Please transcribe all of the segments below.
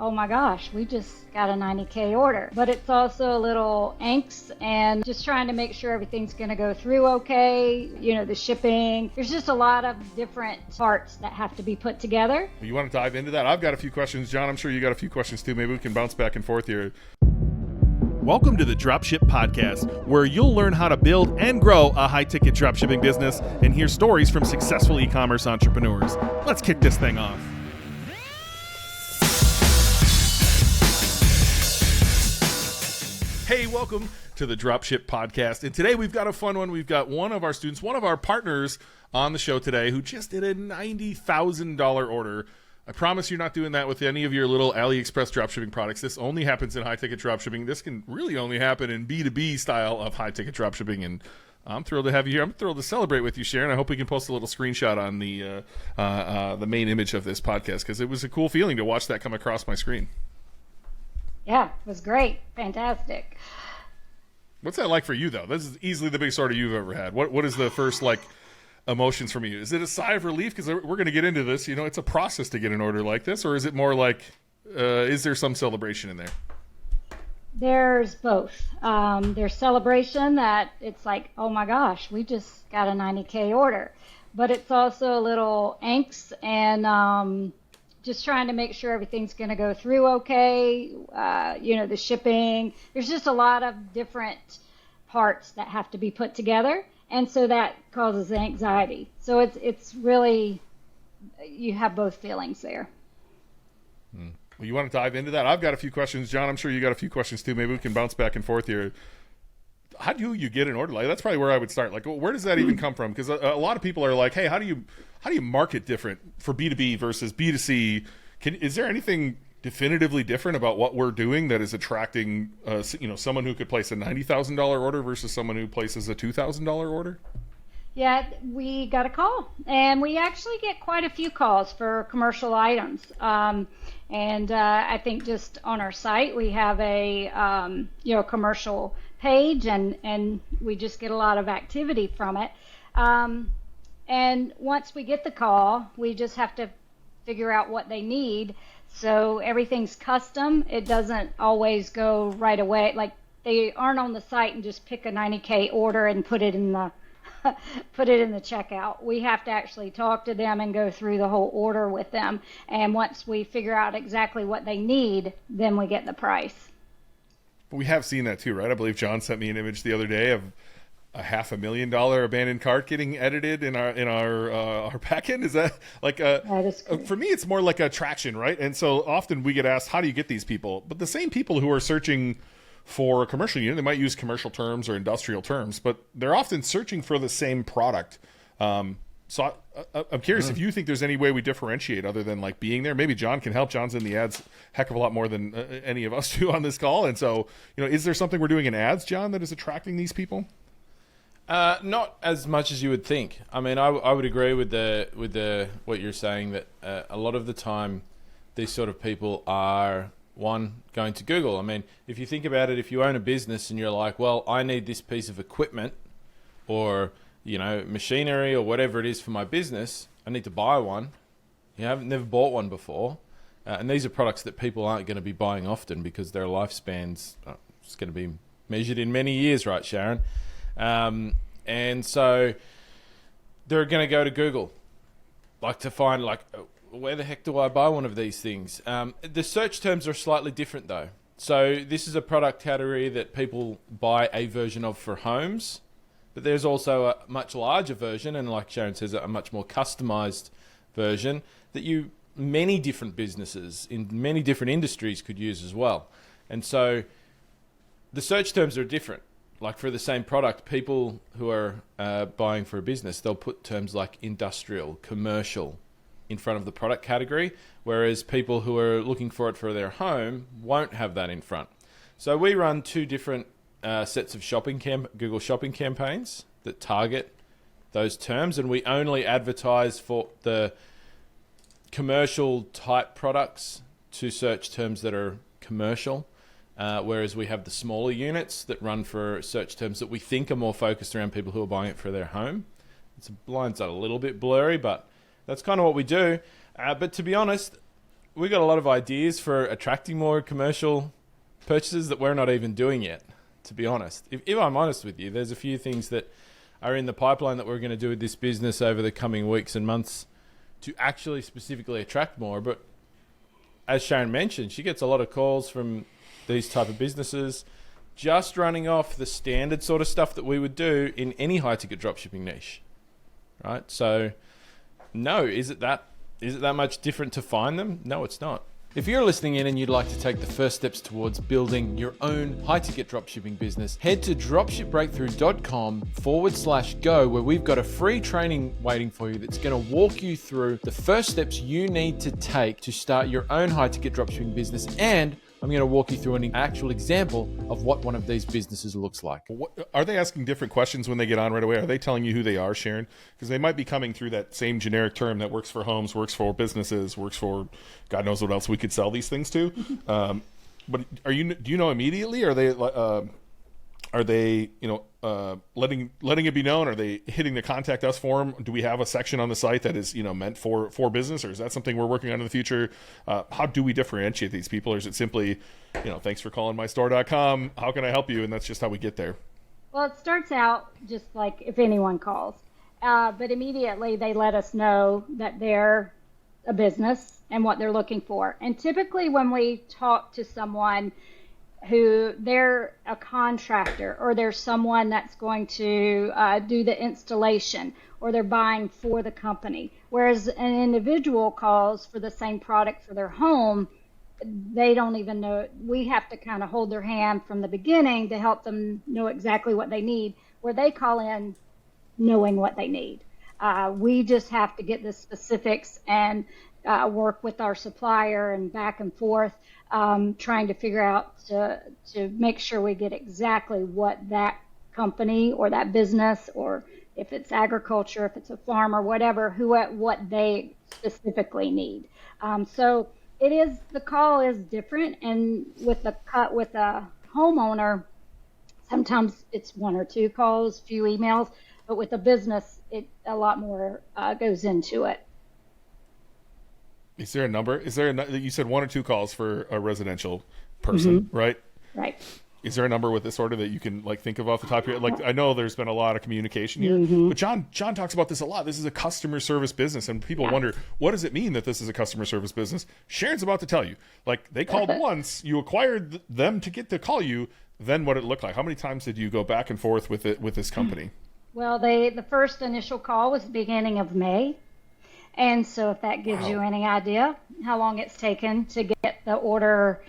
oh my gosh, we just got a 90K order. But it's also a little angst and just trying to make sure everything's going to go through okay, the shipping. There's just a lot of different parts that have to be put together. You want to dive into that? I've got a few questions. John, I'm sure you got a few questions too. Maybe we can bounce back and forth here. Welcome to the Dropship Podcast, where you'll learn how to build and grow a high-ticket dropshipping business and hear stories from successful e-commerce entrepreneurs. Let's kick this thing off. Hey, welcome to the Dropship Podcast. And today we've got a fun one. We've got one of our students, one of our partners on the show today who just did a $90,000 order. I promise you're not doing that with any of your little AliExpress dropshipping products. This only happens in high-ticket dropshipping. This can really only happen in B2B style of high-ticket dropshipping. And I'm thrilled to have you here. I'm thrilled to celebrate with you, Sharon. I hope we can post a little screenshot on the main image of this podcast, because it was a cool feeling to watch that come across my screen. Yeah, it was great. Fantastic. What's that like for you, though? This is easily the biggest order you've ever had. What is the first, emotions from you? Is it a sigh of relief? Because we're going to get into this. It's a process to get an order like this. Or is it more like, is there some celebration in there? There's both. There's celebration that it's like, oh my gosh, we just got a 90K order. But it's also a little angst and just trying to make sure everything's going to go through okay. The shipping. There's just a lot of different parts that have to be put together. And so that causes anxiety. So it's really, you have both feelings there. Well, you want to dive into that? I've got a few questions. John, I'm sure you got a few questions too. Maybe we can bounce back and forth here. How do you get an order? That's probably where I would start. Where does that even come from? Because a lot of people are like, hey, how do you market different for B2B versus B2C? Is there anything definitively different about what we're doing that is attracting someone who could place a $90,000 order versus someone who places a $2,000 order? Yeah, we got a call, and we actually get quite a few calls for commercial items. I think just on our site we have a commercial page, and we just get a lot of activity from it. And once we get the call, we just have to figure out what they need. So everything's custom. It doesn't always go right away. They aren't on the site and just pick a 90K order and put it in the checkout. We have to actually talk to them and go through the whole order with them. And once we figure out exactly what they need, then we get the price. We have seen that too, right? I believe John sent me an image the other day of a $500,000 abandoned cart getting edited in our backend. Is that that is cool. For me, it's more like attraction, right? And so often we get asked, how do you get these people? But the same people who are searching for a commercial unit, they might use commercial terms or industrial terms, but they're often searching for the same product. So I'm curious if you think there's any way we differentiate other than being there. Maybe John can help. John's in the ads heck of a lot more than any of us do on this call. And so, is there something we're doing in ads, John, that is attracting these people? Not as much as you would think. I mean, I would agree with the what you're saying, that a lot of the time these sort of people are going to Google. I mean, if you think about it, if you own a business and you're like, well, I need this piece of equipment or machinery or whatever it is for my business, I need to buy one. You haven't never bought one before, and these are products that people aren't going to be buying often because their lifespans is going to be measured in many years, right, Sharon? And so they're going to go to Google, to find where the heck do I buy one of these things? The search terms are slightly different though. So this is a product category that people buy a version of for homes, but there's also a much larger version, and like Sharon says, a much more customized version that many different businesses in many different industries could use as well. And so the search terms are different. For the same product, people who are buying for a business, they'll put terms like industrial, commercial in front of the product category, whereas people who are looking for it for their home won't have that in front. So we run two different sets of Google shopping campaigns that target those terms, and we only advertise for the commercial type products to search terms that are commercial. Whereas we have the smaller units that run for search terms that we think are more focused around people who are buying it for their home. It's a line's a little bit blurry, but that's kind of what we do. But to be honest, we got a lot of ideas for attracting more commercial purchases that we're not even doing yet, to be honest. If I'm honest with you, there's a few things that are in the pipeline that we're going to do with this business over the coming weeks and months to actually specifically attract more. But as Sharon mentioned, she gets a lot of calls from these type of businesses just running off the standard sort of stuff that we would do in any high-ticket dropshipping niche, right? So, no, is it that much different to find them? No, it's not. If you're listening in and you'd like to take the first steps towards building your own high-ticket dropshipping business, head to dropshipbreakthru.com/go, where we've got a free training waiting for you that's going to walk you through the first steps you need to take to start your own high-ticket dropshipping business. And I'm going to walk you through an actual example of what one of these businesses looks like. Are they asking different questions when they get on right away? Are they telling you who they are, Sharon? Because they might be coming through that same generic term that works for homes, works for businesses, works for God knows what else we could sell these things to. But do you know immediately? Are they letting it be known? Are they hitting the contact us form? Do we have a section on the site that is meant for business, or is that something we're working on in the future? How do we differentiate these people, or is it simply thanks for calling mystore.com, how can I help you, and that's just how we get there? Well, it starts out just like if anyone calls, but immediately they let us know that they're a business and what they're looking for. And typically when we talk to someone who they're a contractor, or there's someone that's going to do the installation, or they're buying for the company. Whereas an individual calls for the same product for their home, they don't even know. We have to kind of hold their hand from the beginning to help them know exactly what they need, where they call in knowing what they need. We just have to get the specifics and work with our supplier and back and forth, trying to figure out to make sure we get exactly what that company or that business, or if it's agriculture, if it's a farm or whatever, what they specifically need. So the call is different, and with a homeowner, sometimes it's one or two calls, few emails, but with a business, a lot more goes into it. Is there a number? You said one or two calls for a residential person, right? Right. Is there a number with this order that you can think of off the top of your head? I know there's been a lot of communication here, but John talks about this a lot. This is a customer service business, and people wonder, what does it mean that this is a customer service business? Sharon's about to tell you. They called once, you acquired them to get to call you, then what it looked like. How many times did you go back and forth with this company? Well, the first initial call was the beginning of May. And so if that gives you any idea how long it's taken to get the order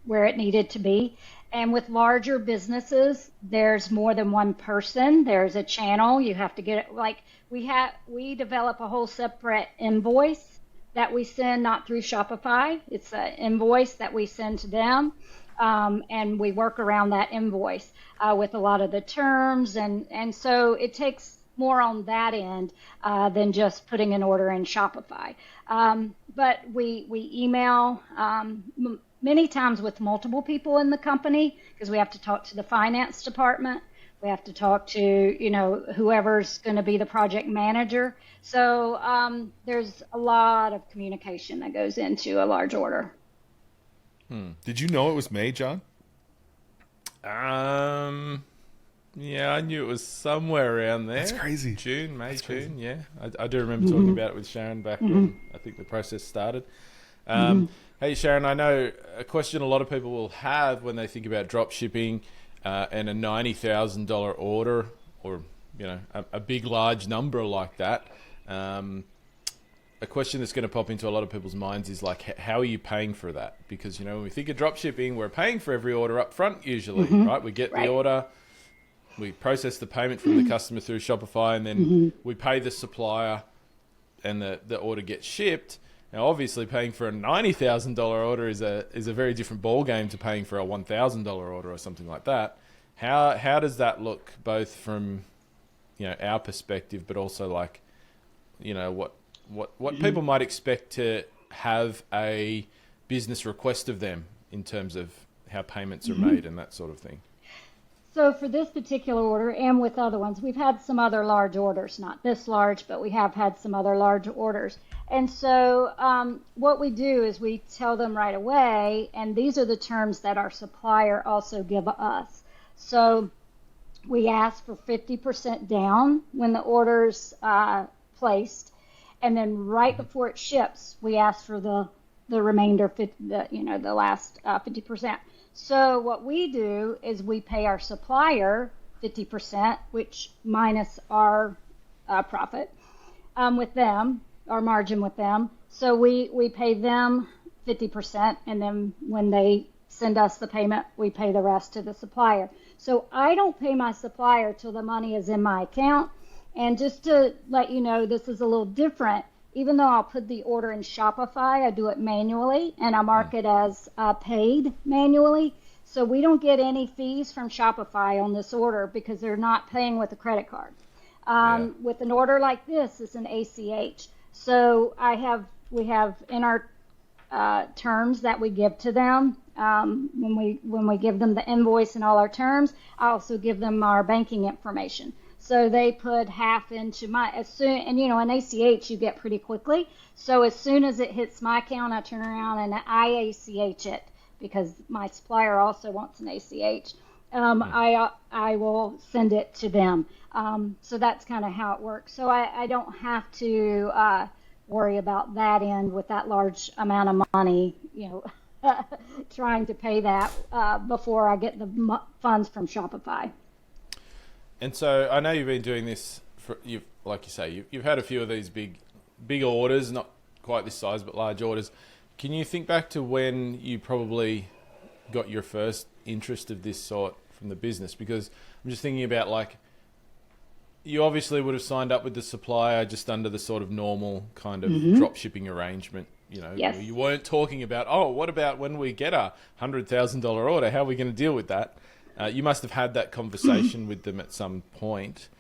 where it needed to be. And with larger businesses, there's more than one person. There's a channel. You have to get it. We develop a whole separate invoice that we send, not through Shopify. It's an invoice that we send to them. And we work around that invoice with a lot of the terms. And so it takes more on that end than just putting an order in Shopify. But we email many times with multiple people in the company, because we have to talk to the finance department. We have to talk to, whoever's going to be the project manager. So there's a lot of communication that goes into a large order. Did you know it was May, John? Yeah, I knew it was somewhere around there. That's crazy. June. Crazy. Yeah. I do remember talking about it with Sharon back when I think the process started. Hey, Sharon, I know a question a lot of people will have when they think about drop shipping and a $90,000 order, or a big, large number like that. A question that's going to pop into a lot of people's minds is how are you paying for that? Because when we think of drop shipping, we're paying for every order up front usually, right? We get the order. We process the payment from the customer through Shopify, and then we pay the supplier, and the order gets shipped. Now, obviously, paying for a $90,000 order is a very different ball game to paying for a $1,000 order or something like that. How does that look, both from our perspective, but also what people might expect to have a business request of them in terms of how payments are made and that sort of thing? So for this particular order and with other ones, we've had some other large orders, not this large, but we have had some other large orders. And so what we do is we tell them right away, and these are the terms that our supplier also give us. So we ask for 50% down when the order's placed, and then right before it ships, we ask for the remainder, the last 50%. So what we do is we pay our supplier 50%, which minus our profit with them, our margin with them. So we pay them 50%, and then when they send us the payment, we pay the rest to the supplier. So I don't pay my supplier till the money is in my account. And just to let you know, this is a little different. Even though I'll put the order in Shopify, I do it manually, and I mark it as paid manually. So we don't get any fees from Shopify on this order because they're not paying with a credit card. With an order like this, it's an ACH. So we have in our terms that we give to them, when we give them the invoice and all our terms, I also give them our banking information. So they put half into an ACH you get pretty quickly. So as soon as it hits my account, I turn around and I ACH it because my supplier also wants an ACH. I will send it to them. So that's kind of how it works. So I don't have to worry about that end with that large amount of money, trying to pay that before I get the funds from Shopify. And so I know you've been doing this like you say, you've had a few of these big orders, not quite this size, but large orders. Can you think back to when you probably got your first interest of this sort from the business? Because I'm just thinking about you obviously would have signed up with the supplier just under the sort of normal kind of drop shipping arrangement. Yes. You weren't talking about, what about when we get a $100,000 order? How are we going to deal with that? You must have had that conversation with them at some point.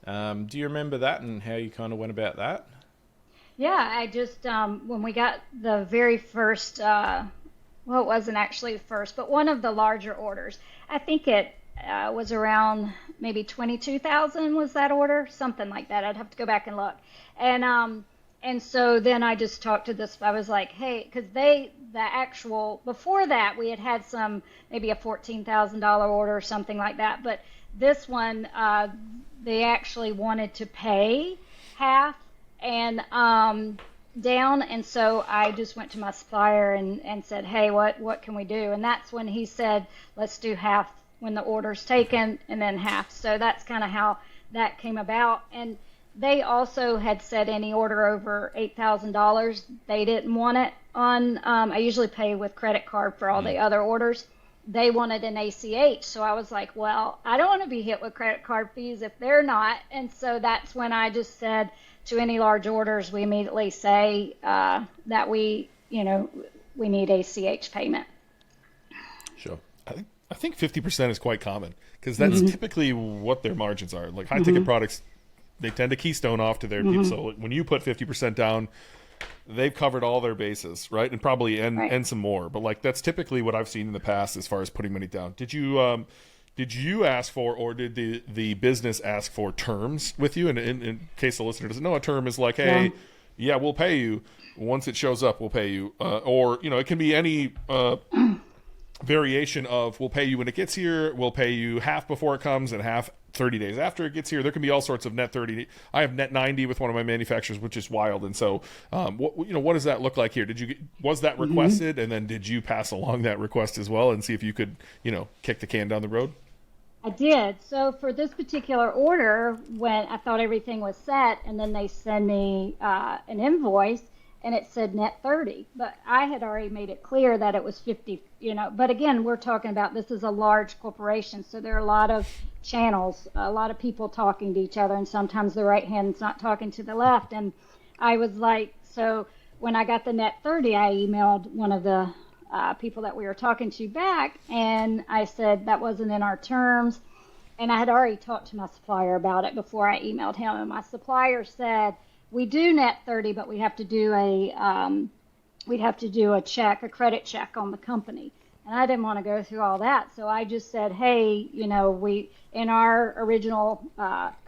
Do you remember that and how you kind of went about that? Yeah, I just, when we got the very first, it wasn't actually the first, but one of the larger orders, I think it was around maybe 22,000 was that order, something like that. I'd have to go back and look. And so then I just talked to this, I was like, hey, because before that, we had some, maybe a $14,000 order or something like that. But this one, they actually wanted to pay half and down. And so I just went to my supplier and said, hey, what can we do? And that's when he said, let's do half when the order's taken and then half. So that's kind of how that came about. And they also had said any order over $8,000, they didn't want it on. I usually pay with credit card for all the other orders. They wanted an ACH. So I was like, well, I don't want to be hit with credit card fees if they're not. And so that's when I just said to any large orders, we immediately say that we need ACH payment. Sure. I think 50% is quite common because that's typically what their margins are. Like high ticket products, they tend to keystone off to their people. So when you put 50% down, they've covered all their bases, right? And probably and some more. But that's typically what I've seen in the past as far as putting money down. Did you ask for, or did the business ask for terms with you? And in case the listener doesn't know, a term is like, hey, yeah, we'll pay you once it shows up. We'll pay you, or it can be any variation of we'll pay you when it gets here. We'll pay you half before it comes and half 30 days after it gets here. There can be all sorts of net 30. I have net 90 with one of my manufacturers, which is wild. And so, what does that look like here? Was that requested? And then did you pass along that request as well and see if you could, kick the can down the road? I did. So for this particular order, when I thought everything was set, and then they send me an invoice, and it said net 30, but I had already made it clear that it was 50, but again, we're talking about, this is a large corporation, so there are a lot of channels, a lot of people talking to each other, and sometimes the right hand's not talking to the left. And I was like, so when I got the net 30, I emailed one of the people that we were talking to back, and I said that wasn't in our terms. And I had already talked to my supplier about it before I emailed him, and my supplier said, we do net 30, but we have to do a check, a credit check on the company. And I didn't want to go through all that. So I just said, hey, we, in our original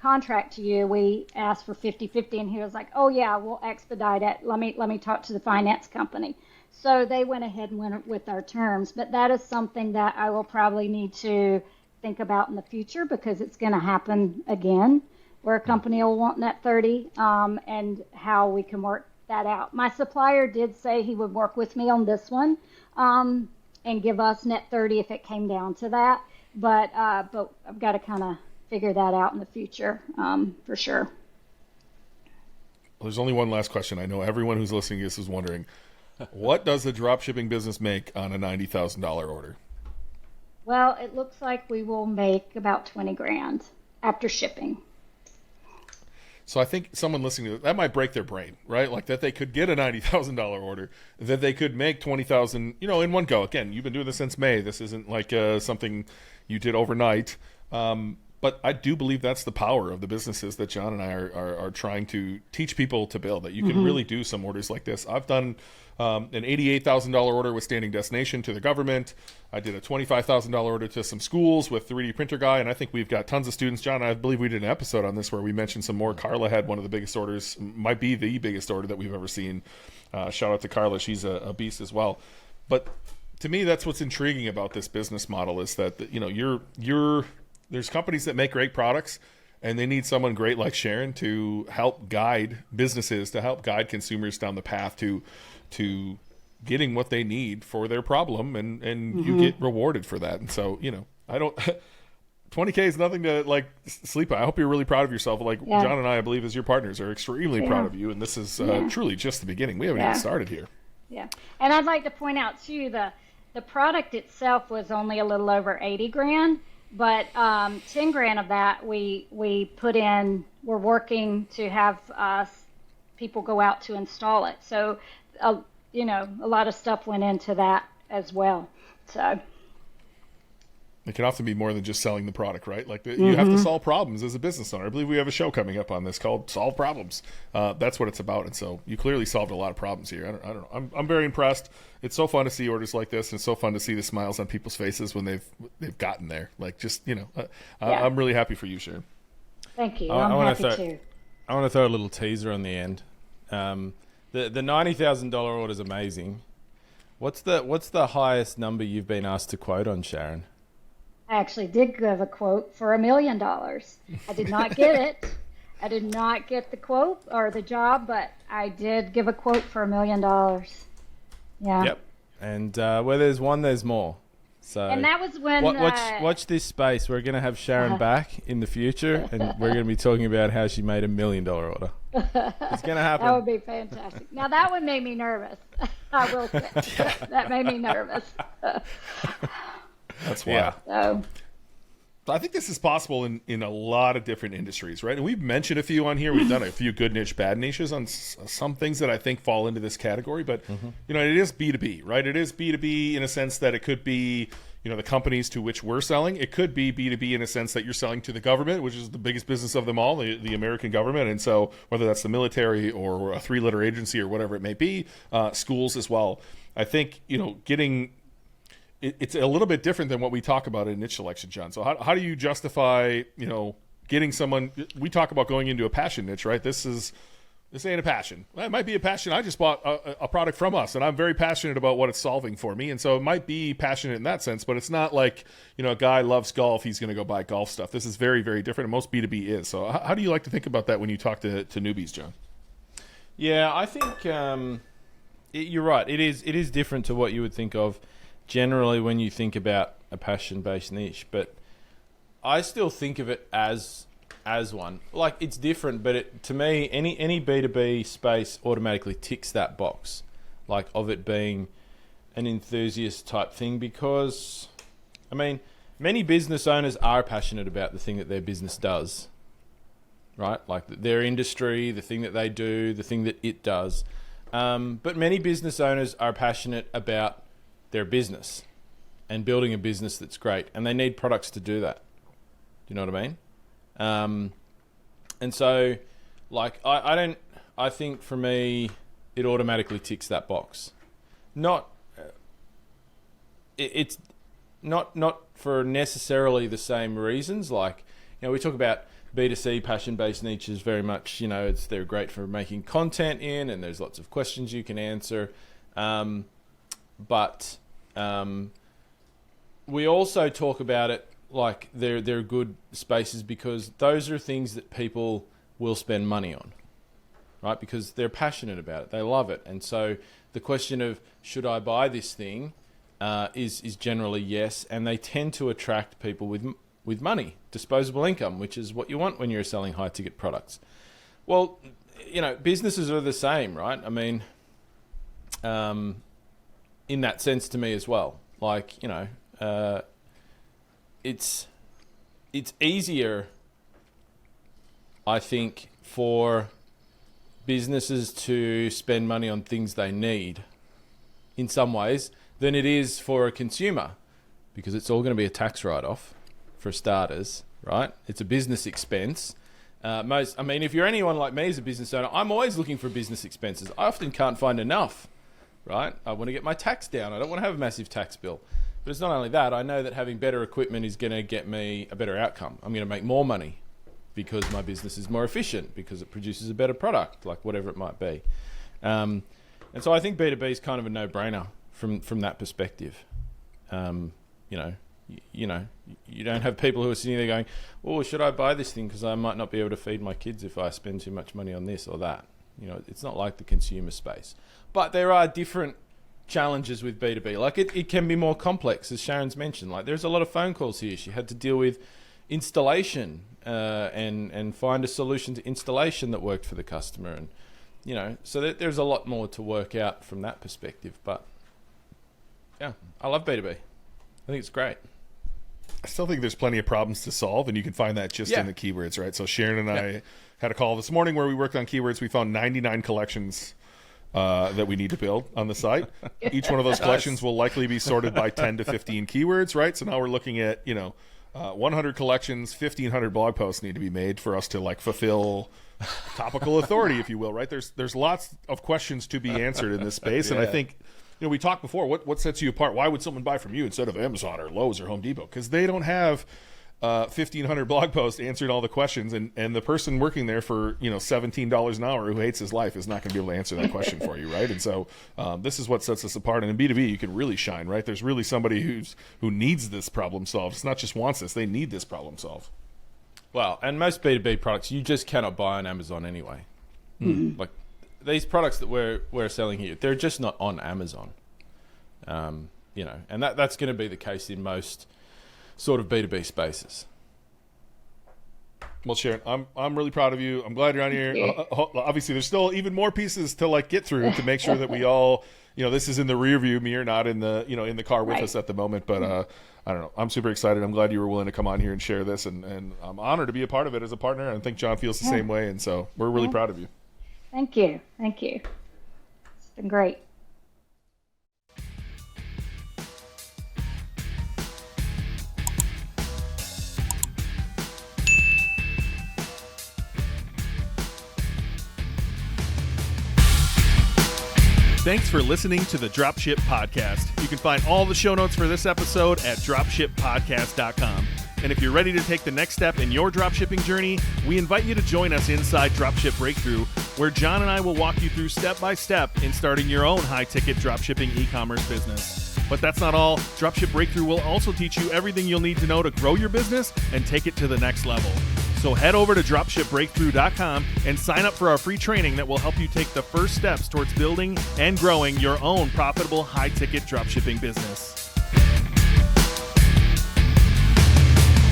contract to you, we asked for 50-50. And he was like, oh, yeah, we'll expedite it. Let me talk to the finance company. So they went ahead and went with our terms. But that is something that I will probably need to think about in the future, because it's going to happen again, where a company will want net 30, and how we can work that out. My supplier did say he would work with me on this one, and give us net 30 if it came down to that. But I've got to kind of figure that out in the future, for sure. Well, there's only one last question. I know everyone who's listening to this is wondering, what does the dropshipping business make on a $90,000 order? Well, it looks like we will make about 20 grand after shipping. So I think someone listening to that might break their brain, right? Like that they could get a $90,000 order, that they could make 20,000, in one go. Again, you've been doing this since May. This isn't like something you did overnight. But I do believe that's the power of the businesses that John and I are trying to teach people to build, that you can really do some orders like this. I've done an $88,000 order with Standing Destination to the government. I did a $25,000 order to some schools with 3D Printer Guy, and I think we've got tons of students. John, I believe we did an episode on this where we mentioned some more. Carla had one of the biggest orders, might be the biggest order that we've ever seen. Shout out to Carla. She's a beast as well. But to me, that's what's intriguing about this business model, is that, there's companies that make great products, and they need someone great like Sharon to help guide businesses, to help guide consumers down the path to getting what they need for their problem, and you get rewarded for that. And so, I don't 20K is nothing to sleep on. I hope you're really proud of yourself. John and I believe, as your partners, are extremely proud of you, and this is truly just the beginning. We haven't even started here. Yeah. And I'd like to point out too, the product itself was only a little over 80 grand. But 10 grand of that we put in. We're working to have people go out to install it. So, a lot of stuff went into that as well. So it can often be more than just selling the product, right? You have to solve problems as a business owner. I believe we have a show coming up on this called "Solve Problems." That's what it's about, and so you clearly solved a lot of problems here. I don't know. I'm very impressed. It's so fun to see orders like this, and it's so fun to see the smiles on people's faces when they've gotten there. I'm really happy for you, Sharon. Thank you. I'm happy too. I want to throw a little teaser on the end. The $90,000 order is amazing. What's the highest number you've been asked to quote on, Sharon? I actually did give a quote for $1 million. I did not get it. I did not get the quote or the job, but I did give a quote for $1 million. Yeah. Yep. And where there's one, there's more. So. And that was when. Watch this space. We're going to have Sharon back in the future, and we're going to be talking about how she made $1 million order. It's going to happen. That would be fantastic. Now that one made me nervous. I will say that made me nervous. That's why. So I think this is possible in a lot of different industries, right? And we've mentioned a few on here. We've done a few good niche, bad niches on some things that I think fall into this category. But, it is B2B, right? It is B2B in a sense that it could be, the companies to which we're selling. It could be B2B in a sense that you're selling to the government, which is the biggest business of them all, the American government. And so whether that's the military or a three-letter agency or whatever it may be, schools as well. I think, it's a little bit different than what we talk about in niche selection, John. So how do you justify, getting someone? We talk about going into a passion niche, right? This ain't a passion. It might be a passion. I just bought a product from us, and I'm very passionate about what it's solving for me. And so it might be passionate in that sense, but it's not like, a guy loves golf, he's going to go buy golf stuff. This is very, very different, and most B2B is. So how do you like to think about that when you talk to newbies, John? Yeah, I think you're right. It is different to what you would think of generally when you think about a passion-based niche, but I still think of it as one. It's different, but to me, any B2B space automatically ticks that box, of it being an enthusiast type thing, because, many business owners are passionate about the thing that their business does, right? Their industry, the thing that they do, the thing that it does. But many business owners are passionate about their business and building a business that's great, and they need products to do that. Do you know what I mean? And so I think for me it automatically ticks that box. Not it's not for necessarily the same reasons. Like, we talk about B2C passion-based niches very much. They're great for making content in, and there's lots of questions you can answer. But we also talk about it like they're good spaces because those are things that people will spend money on, right? Because they're passionate about it, they love it, and so the question of should I buy this thing is generally yes, and they tend to attract people with money, disposable income, which is what you want when you're selling high ticket products. Well, businesses are the same, right? I mean, in that sense to me as well. Like, it's easier, I think, for businesses to spend money on things they need in some ways than it is for a consumer, because it's all going to be a tax write-off for starters, right? It's a business expense. If you're anyone like me as a business owner, I'm always looking for business expenses. I often can't find enough, right? I want to get my tax down. I don't want to have a massive tax bill. But it's not only that. I know that having better equipment is going to get me a better outcome. I'm going to make more money because my business is more efficient, because it produces a better product, like whatever it might be. And so I think B2B is kind of a no-brainer from that perspective. You don't have people who are sitting there going, "Oh, should I buy this thing because I might not be able to feed my kids if I spend too much money on this or that." It's not like the consumer space. But there are different challenges with B2B. Like it can be more complex, as Sharon's mentioned. Like there's a lot of phone calls here. She had to deal with installation and find a solution to installation that worked for the customer, and so there's a lot more to work out from that perspective. But yeah, I love B2B. I think it's great. I still think there's plenty of problems to solve, and you can find that just in the keywords, right? So Sharon and I had a call this morning where we worked on keywords. We found 99 collections that we need to build on the site. Each one of those collections will likely be sorted by 10 to 15 keywords, right? So now we're looking at 100 collections, 1,500 blog posts need to be made for us to fulfill topical authority, if you will, right? There's lots of questions to be answered in this space, and I think we talked before. What sets you apart? Why would someone buy from you instead of Amazon or Lowe's or Home Depot? Because they don't have 1,500 blog posts answering all the questions, and the person working there for $17 an hour who hates his life is not going to be able to answer that question for you, right? And so this is what sets us apart. And in B2B, you can really shine, right? There's really somebody who needs this problem solved. It's not just wants this; they need this problem solved. Well, and most B2B products you just cannot buy on Amazon anyway. Mm-hmm. Like these products that we're selling here, they're just not on Amazon. And that's going to be the case in most sort of B2B spaces. Well, Sharon, I'm really proud of you. I'm glad you're on here. Obviously, there's still even more pieces to get through to make sure that we all, this is in the rear view mirror, not in the, in the car with us at the moment. But I don't know. I'm super excited. I'm glad you were willing to come on here and share this, and I'm honored to be a part of it as a partner. And I think John feels the same way. And so we're really proud of you. Thank you. It's been great. Thanks for listening to the Dropship Podcast. You can find all the show notes for this episode at dropshippodcast.com. And if you're ready to take the next step in your dropshipping journey, we invite you to join us inside Dropship Breakthru, where John and I will walk you through step-by-step in starting your own high-ticket dropshipping e-commerce business. But that's not all. Dropship Breakthru will also teach you everything you'll need to know to grow your business and take it to the next level. So head over to dropshipbreakthru.com and sign up for our free training that will help you take the first steps towards building and growing your own profitable high-ticket dropshipping business.